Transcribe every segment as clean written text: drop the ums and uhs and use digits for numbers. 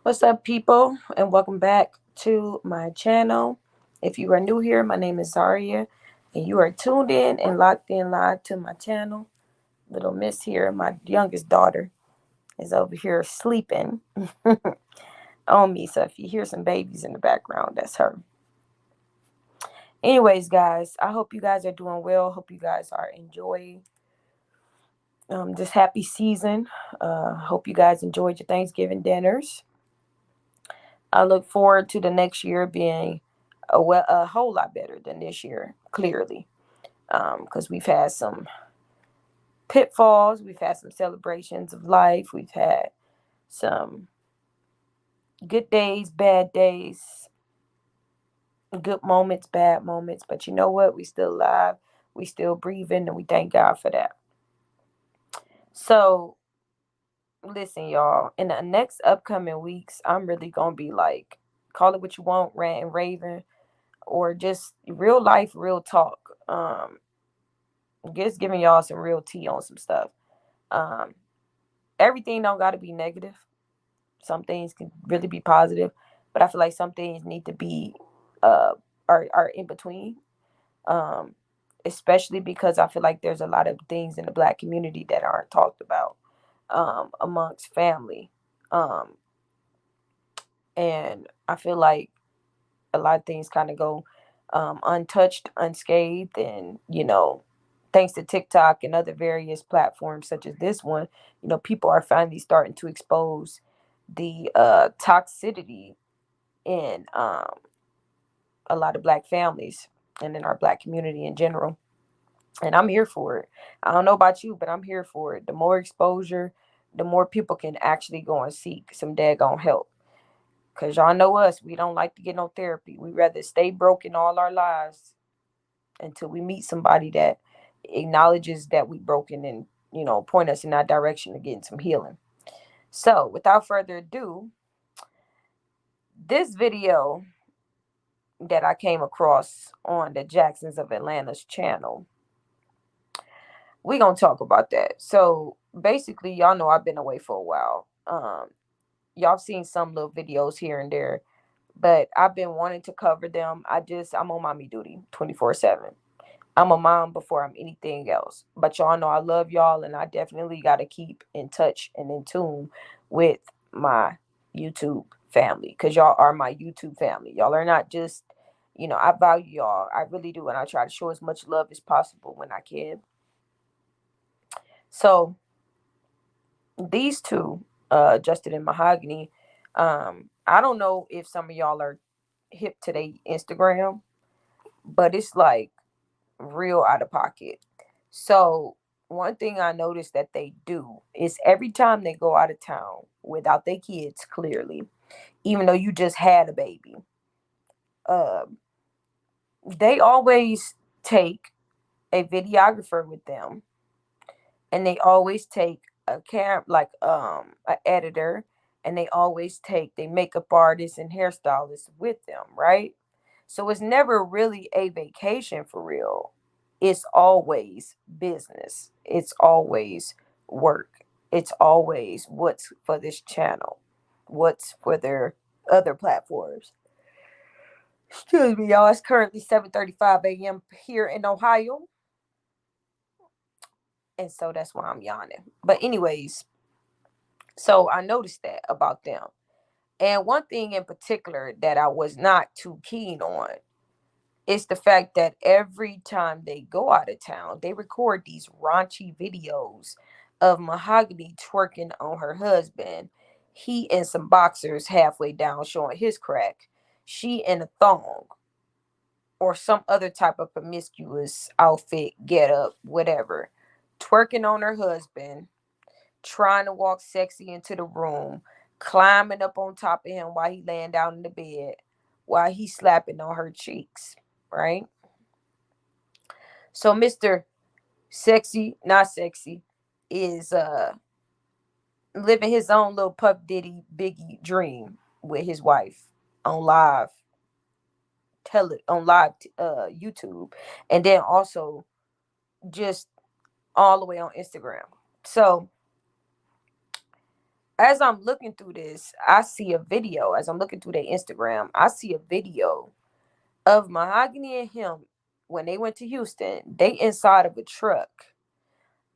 What's up, people, and welcome back to my channel. If you are new here, my name is Zaria, and you are tuned in and locked in live to my channel. Little Miss here, my youngest daughter, is over here sleeping on me. So if you hear some babies in the background, that's her. Anyways, guys, I hope you guys are doing well. Hope you guys are enjoying this happy season. Hope you guys enjoyed your Thanksgiving dinners. I look forward to the next year being a whole lot better than this year, clearly, because we've had some pitfalls, we've had some celebrations of life, we've had some good days, bad days, good moments, bad moments. But you know what? We still alive, we still breathing, and we thank God for that. So, listen, y'all, in the next upcoming weeks, I'm really gonna be like, call it what you want, rant and raving, or just real life, real talk. Just giving y'all some real tea on some stuff. Um, Everything don't got to be negative. Some things can really be positive, but I feel like some things need to be uh are in between. Um, Especially because I feel like there's a lot of things in the black community that aren't talked about amongst family. Um, and I feel like a lot of things kind of go untouched, unscathed, and thanks to TikTok and other various platforms such as this one, people are finally starting to expose the toxicity in a lot of black families and in our black community in general. And I'm here for it. I don't know about you, but I'm here for it. The more exposure, the more people can actually go and seek some daggone help. Cause y'all know us, we don't like to get no therapy. We rather stay broken all our lives until we meet somebody that acknowledges that we broken and point us in that direction of getting some healing. So without further ado, this video that I came across on the Jacksons of Atlanta's channel, we gonna talk about that. So basically, y'all know I've been away for a while. Y'all seen some little videos here and there, but I've been wanting to cover them. I'm on mommy duty 24/7. I'm a mom before I'm anything else. But y'all know I love y'all, and I definitely got to keep in touch and in tune with my YouTube family, because y'all are my YouTube family. Y'all are not just, I value y'all. I really do. And I try to show as much love as possible when I can. So these two, Justin and Mahogany, I don't know if some of y'all are hip to their Instagram, but it's like real out of pocket. So one thing I noticed that they do is every time they go out of town without their kids, clearly, even though you just had a baby, uh, they always take a videographer with them, and they always take a a editor, and they always take the makeup artist and hairstylist with them, right? So it's never really a vacation for real. It's always business. It's always work. It's always what's for this channel, what's for their other platforms. Excuse me, y'all. It's currently 7:35 a.m. here in Ohio, and so that's why I'm yawning. But anyways, so I noticed that about them. And one thing in particular that I was not too keen on is the fact that every time they go out of town, they record these raunchy videos of Mahogany twerking on her husband. He in some boxers halfway down showing his crack. She in a thong or some other type of promiscuous outfit, get up, whatever. Twerking on her husband, trying to walk sexy into the room, climbing up on top of him while he laying down in the bed, while he's slapping on her cheeks, right? So Mr. Sexy, not sexy, is living his own little Puff Diddy Biggie dream with his wife on live YouTube, and then also just all the way on Instagram. So As I'm looking through this, I see a video. As I'm looking through their Instagram, I see a video of Mahogany and him when they went to Houston. They inside of a truck,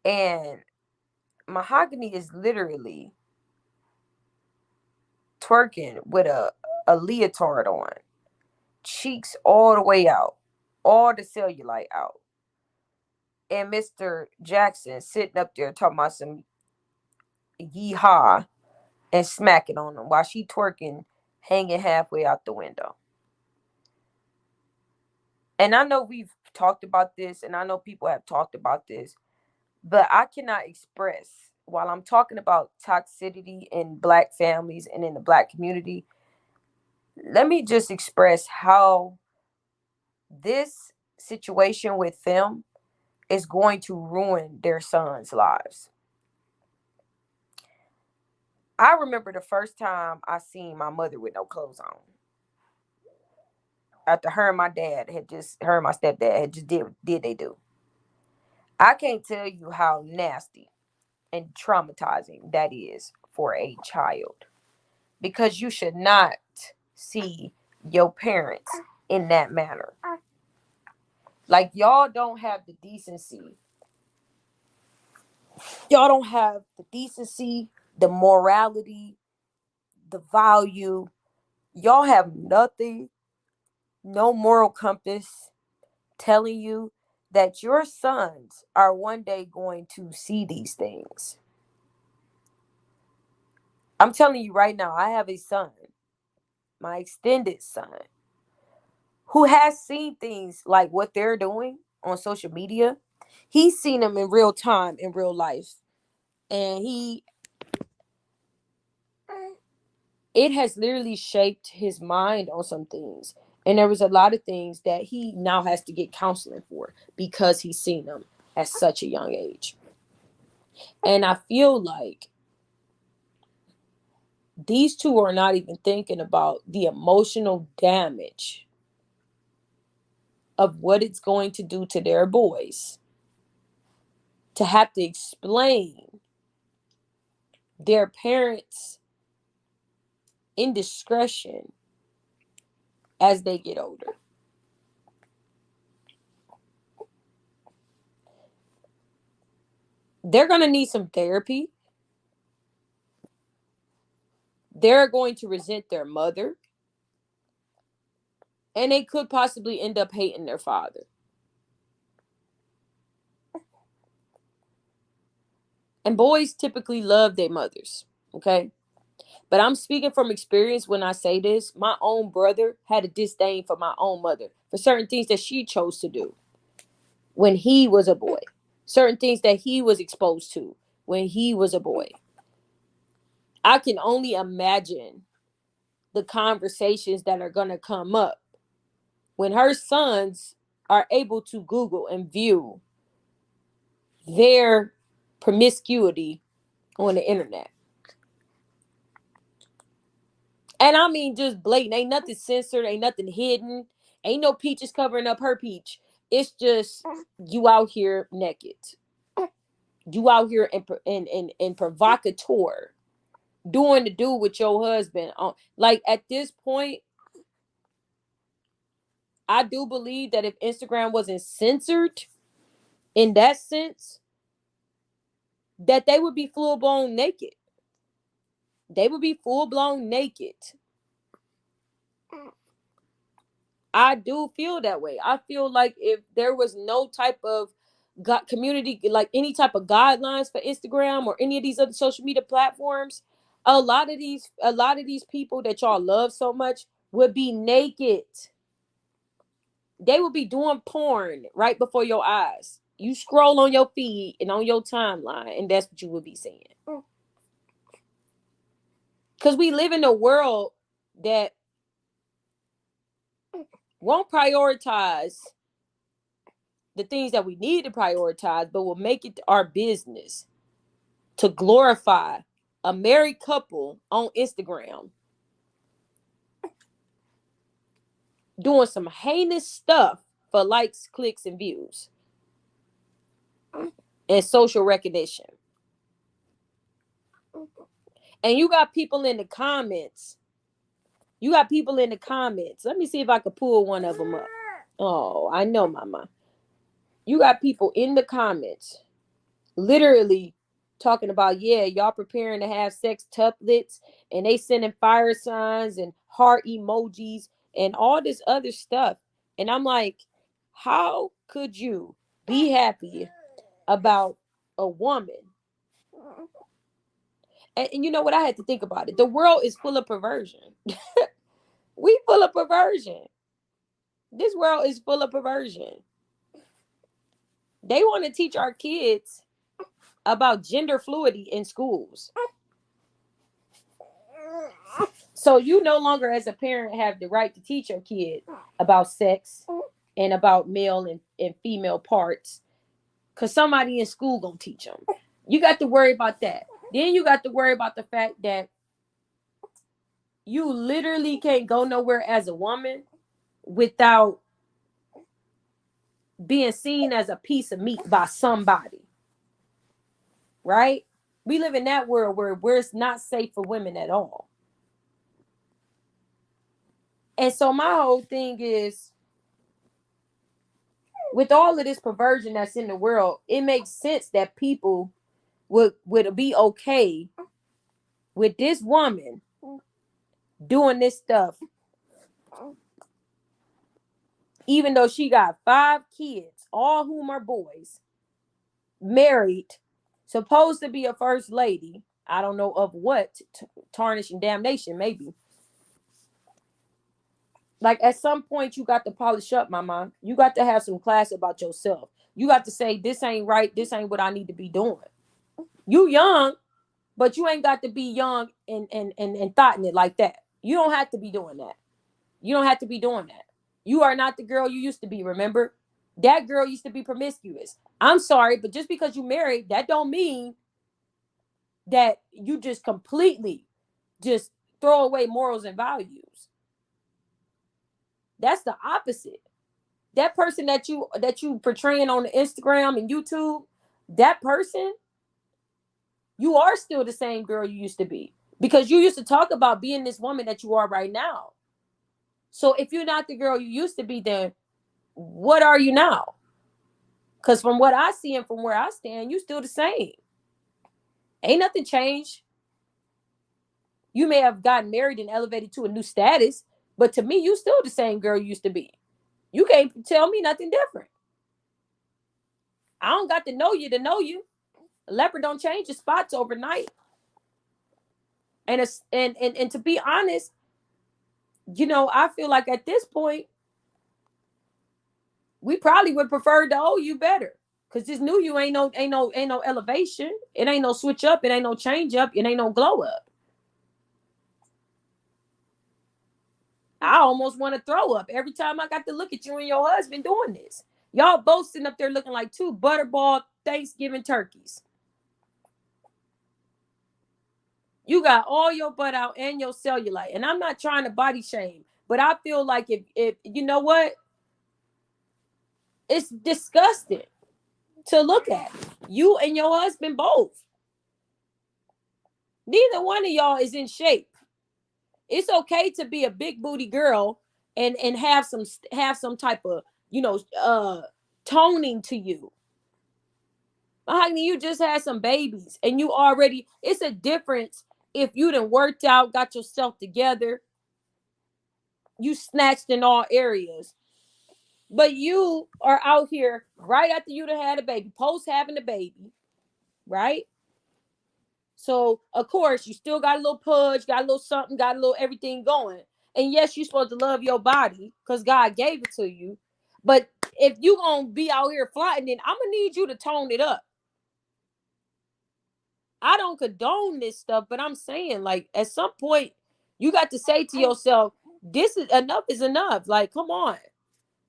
and Mahogany is literally twerking with a leotard on, cheeks all the way out, all the cellulite out, and Mr. Jackson sitting up there talking about some yeehaw and smacking on them while she twerking, hanging halfway out the window. And I know we've talked about this, and I know people have talked about this, but I cannot express while I'm talking about toxicity in Black families and in the Black community. Let me just express how this situation with them is going to ruin their sons' lives. I remember the first time I seen my mother with no clothes on. After her and my dad had just, her and my stepdad had just did they do. I can't tell you how nasty and traumatizing that is for a child, because you should not see your parents in that manner. Like, y'all don't have the decency. Y'all don't have the decency, the morality, the value. Y'all have nothing, no moral compass telling you that your sons are one day going to see these things. I'm telling you right now, I have a son, my extended son, who has seen things like what they're doing on social media. He's seen them in real time, in real life. And it has literally shaped his mind on some things. And there was a lot of things that he now has to get counseling for because he's seen them at such a young age. And I feel like these two are not even thinking about the emotional damage of what it's going to do to their boys to have to explain their parents' indiscretion as they get older. They're going to need some therapy. They're going to resent their mother. And they could possibly end up hating their father. And boys typically love their mothers. Okay. But I'm speaking from experience when I say this. My own brother had a disdain for my own mother for certain things that she chose to do when he was a boy, certain things that he was exposed to when he was a boy. I can only imagine the conversations that are going to come up when her sons are able to Google and view their promiscuity on the internet. And I mean, just blatant. Ain't nothing censored. Ain't nothing hidden. Ain't no peaches covering up her peach. It's just you out here naked. You out here and provocateur, doing the do with your husband. Like, at this point, I do believe that if Instagram wasn't censored in that sense, that they would be full blown naked. They would be full blown naked. I do feel that way. I feel like if there was no type of community, like any type of guidelines for Instagram or any of these other social media platforms, a lot of these people that y'all love so much would be naked. They would be doing porn right before your eyes. You scroll on your feed and on your timeline, and that's what you would be seeing. Because we live in a world that won't prioritize the things that we need to prioritize, but will make it our business to glorify a married couple on Instagram doing some heinous stuff for likes, clicks, and views and social recognition. And you got people in the comments. Let me see if I could pull one of them up. Oh, I know, mama. You got people in the comments literally talking about, yeah, y'all preparing to have sex tuplets, and they sending fire signs and heart emojis and all this other stuff. And I'm like, how could you be happy about a woman? And you know what? I had to think about it. The world is full of perversion. We full of perversion. This world is full of perversion. They want to teach our kids about gender fluidity in schools. So you no longer, as a parent, have the right to teach your kid about sex and about male and female parts, because somebody in school gonna teach them. You got to worry about that. Then you got to worry about the fact that you literally can't go nowhere as a woman without being seen as a piece of meat by somebody. Right? We live in that world where it's not safe for women at all. And so my whole thing is, with all of this perversion that's in the world, it makes sense that people would be okay with this woman doing this stuff, even though she got 5 kids, all whom are boys, married, supposed to be a first lady. I don't know of what, tarnish and damnation, maybe. Like, at some point, you got to polish up, mama. You got to have some class about yourself. You got to say, this ain't right. This ain't what I need to be doing. You young, but you ain't got to be young and thoughting it like that. You don't have to be doing that. You don't have to be doing that. You are not the girl you used to be, remember? That girl used to be promiscuous. I'm sorry, but just because you married, that don't mean that you just completely just throw away morals and values. That's the opposite. That person that you portraying on the Instagram and YouTube, that person, you are still the same girl you used to be, because you used to talk about being this woman that you are right now. So if you're not the girl you used to be, then what are you now? Because from what I see and from where I stand, you still the same. Ain't nothing changed. You may have gotten married and elevated to a new status, but to me, you still the same girl you used to be. You can't tell me nothing different. I don't got to know you to know you. A leopard don't change his spots overnight. And to be honest, I feel like at this point, we probably would prefer the old you better. Cause this new you ain't no elevation. It ain't no switch up. It ain't no change up. It ain't no glow up. I almost want to throw up every time I got to look at you and your husband doing this. Y'all both sitting up there looking like 2 butterball Thanksgiving turkeys. You got all your butt out and your cellulite. And I'm not trying to body shame, but I feel like if you know what? It's disgusting to look at. You and your husband both. Neither one of y'all is in shape. It's okay to be a big booty girl and have some type of, toning to you. Honey, you just had some babies and you already, it's a difference if you done worked out, got yourself together, you snatched in all areas. But you are out here right after you done had a baby, post having a baby, right? So, of course, you still got a little pudge, got a little something, got a little everything going. And yes, you're supposed to love your body because God gave it to you. But if you going to be out here flying, then I'm going to need you to tone it up. I don't condone this stuff, but I'm saying, like, at some point, you got to say to yourself, this is enough. Like, come on.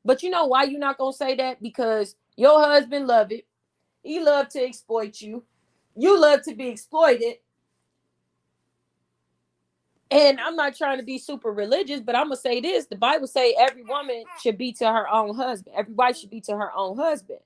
But you know why you're not going to say that? Because your husband love it. He love to exploit you. You love to be exploited. And I'm not trying to be super religious, but I'm going to say this. The Bible say every woman should be to her own husband. Every wife should be to her own husband.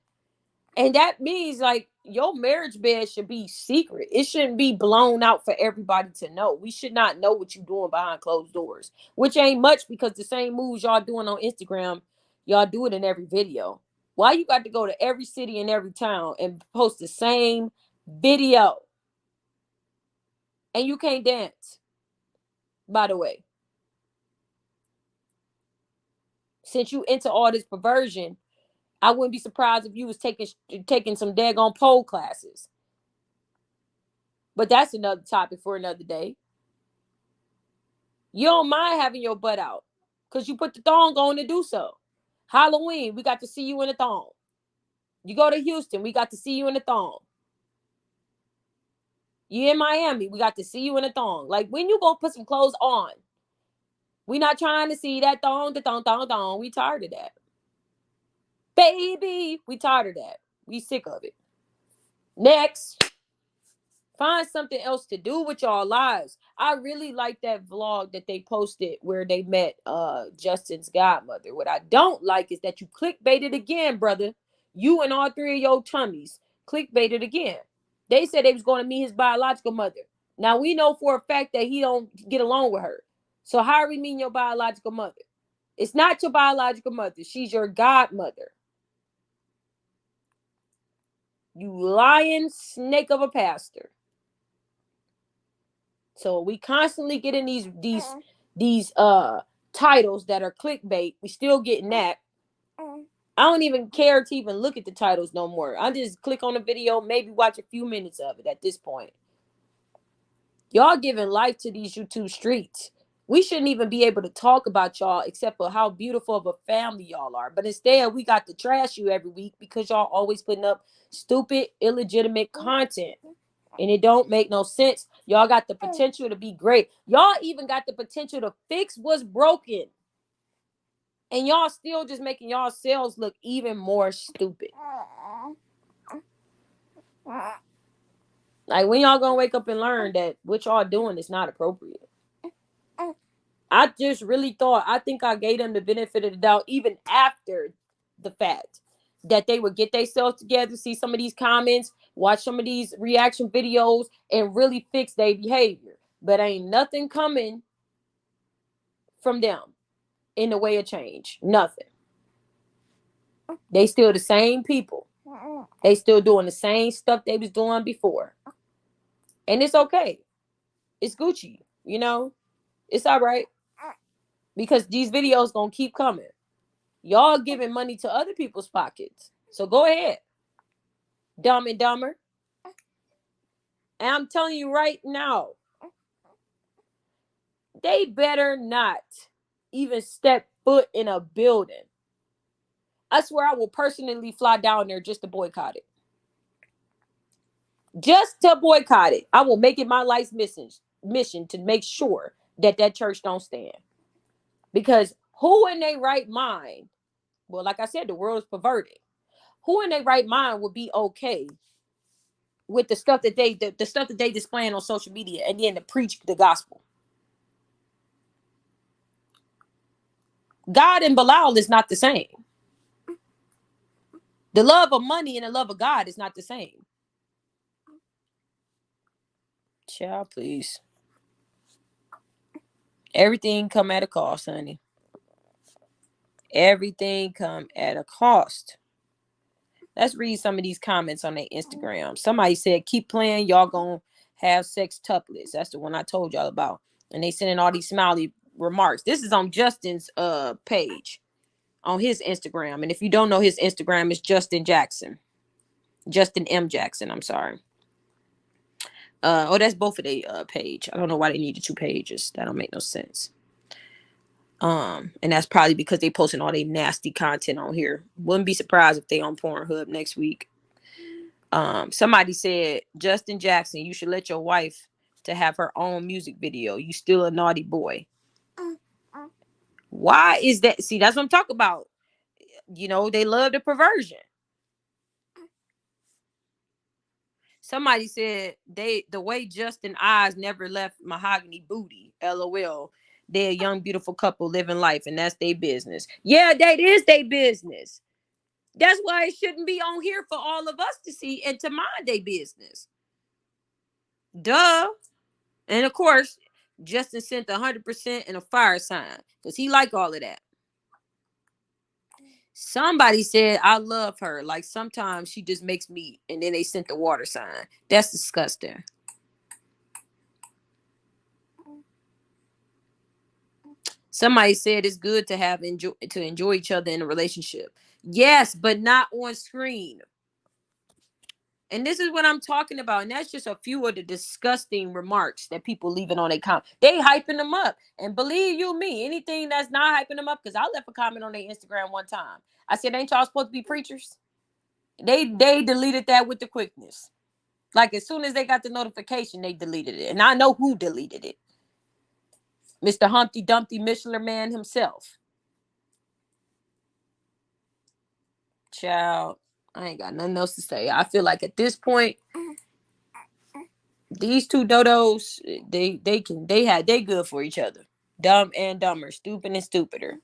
And that means, like, your marriage bed should be secret. It shouldn't be blown out for everybody to know. We should not know what you're doing behind closed doors, which ain't much because the same moves y'all doing on Instagram, y'all do it in every video. Why you got to go to every city and every town and post the same video? And you can't dance, by the way. Since you into all this perversion, I wouldn't be surprised if you was taking some daggone pole classes. But that's another topic for another day. You don't mind having your butt out because you put the thong on to do so. Halloween, we got to see you in a thong. You go to Houston, we got to see you in a thong. You in Miami, we got to see you in a thong. Like, when you go put some clothes on, we not trying to see that thong, the thong, thong, thong. We tired of that. Baby, we tired of that. We sick of it. Next. Find something else to do with y'all lives. I really like that vlog that they posted where they met Justin's godmother. What I don't like is that you clickbaited again, brother. You and all three of your tummies clickbaited again. They said they was going to meet his biological mother. Now we know for a fact that he don't get along with her. So how are we meeting your biological mother? It's not your biological mother. She's your godmother. You lying snake of a pastor. So we constantly getting these titles that are clickbait. We still getting that. I don't even care to even look at the titles no more. I just click on the video, maybe watch a few minutes of it at this point. Y'all giving life to these YouTube streets. We shouldn't even be able to talk about y'all except for how beautiful of a family y'all are. But instead, we got to trash you every week because y'all always putting up stupid, illegitimate content. And it don't make no sense. Y'all got the potential to be great. Y'all even got the potential to fix what's broken. And y'all still just making yourselves look even more stupid. Like, when y'all gonna wake up and learn that what y'all doing is not appropriate? I just really thought, I think I gave them the benefit of the doubt even after the fact that they would get themselves together, see some of these comments, watch some of these reaction videos, and really fix their behavior. But ain't nothing coming from them in the way of change. Nothing. They still the same people. They still doing the same stuff they was doing before. And it's okay. It's Gucci, you know? It's all right. Because these videos gonna keep coming. Y'all giving money to other people's pockets. So go ahead. Dumb and Dumber. And I'm telling you right now, they better not even step foot in a building. I swear I will personally fly down there just to boycott it. Just to boycott it. I will make it my life's mission to make sure that that church don't stand. Because who in their right mind, well, like I said, the world is perverted. Who in their right mind would be okay with the stuff that the stuff that they displaying on social media and then to preach the gospel? God and Belial is not the same. The love of money and the love of God is not the same. Child, please. Everything come at a cost, honey. Everything come at a cost. Let's read some of these comments on their Instagram. Somebody said, keep playing, y'all gonna have sex tuplets. That's the one I told y'all about. And they sending all these smiley remarks. This is on Justin's page on his Instagram. And if you don't know his Instagram, it's Justin Jackson. Justin M. Jackson, I'm sorry. That's both of their page. I don't know why they needed two pages. That don't make no sense. And that's probably because they posting all their nasty content on here. Wouldn't be surprised if they on Pornhub next week. Somebody said, Justin Jackson, you should let your wife to have her own music video. You still a naughty boy. Why is that? See, that's what I'm talking about. You know, they love the perversion. Somebody said the way Justin eyes never left Mahogany booty. LOL. They're a young, beautiful couple living life, and that's their business. Yeah, that is their business. That's why it shouldn't be on here for all of us to see and to mind their business. Duh. And of course, Justin sent 100% and a fire sign because he like all of that. Somebody said I love her. Like sometimes she just makes me, and then they sent the water sign. That's disgusting. Somebody said it's good to enjoy each other in a relationship. Yes, but not on screen. And this is what I'm talking about. And that's just a few of the disgusting remarks that people leaving on their comment. They hyping them up. And believe you me, anything that's not hyping them up, because I left a comment on their Instagram one time. I said, ain't y'all supposed to be preachers? They deleted that with the quickness. Like as soon as they got the notification, they deleted it. And I know who deleted it. Mr. Humpty Dumpty Michelin Man himself. Child, I ain't got nothing else to say. I feel like at this point, these two dodos, they good for each other. Dumb and dumber, stupid and stupider.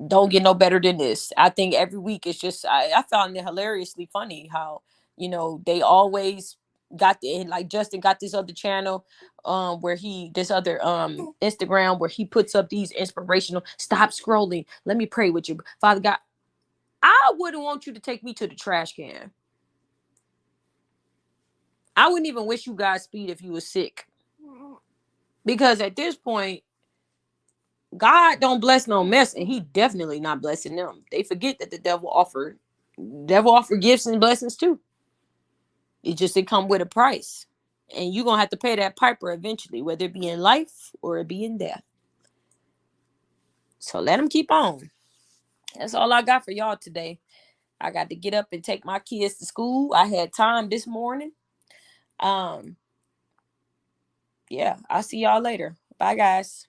Don't get no better than this. I think every week it's just I found it hilariously funny how, they always got like Justin got this other channel where he this other Instagram where he puts up these inspirational stop scrolling. Let me pray with you. Father God, I wouldn't want you to take me to the trash can. I wouldn't even wish you Godspeed if you were sick. Because at this point, God don't bless no mess, and he definitely not blessing them. They forget that the devil offered gifts and blessings too. It come with a price. And you're gonna have to pay that piper eventually, whether it be in life or it be in death. So let them keep on. That's all I got for y'all today. I got to get up and take my kids to school. I had time this morning. Yeah, I'll see y'all later. Bye guys.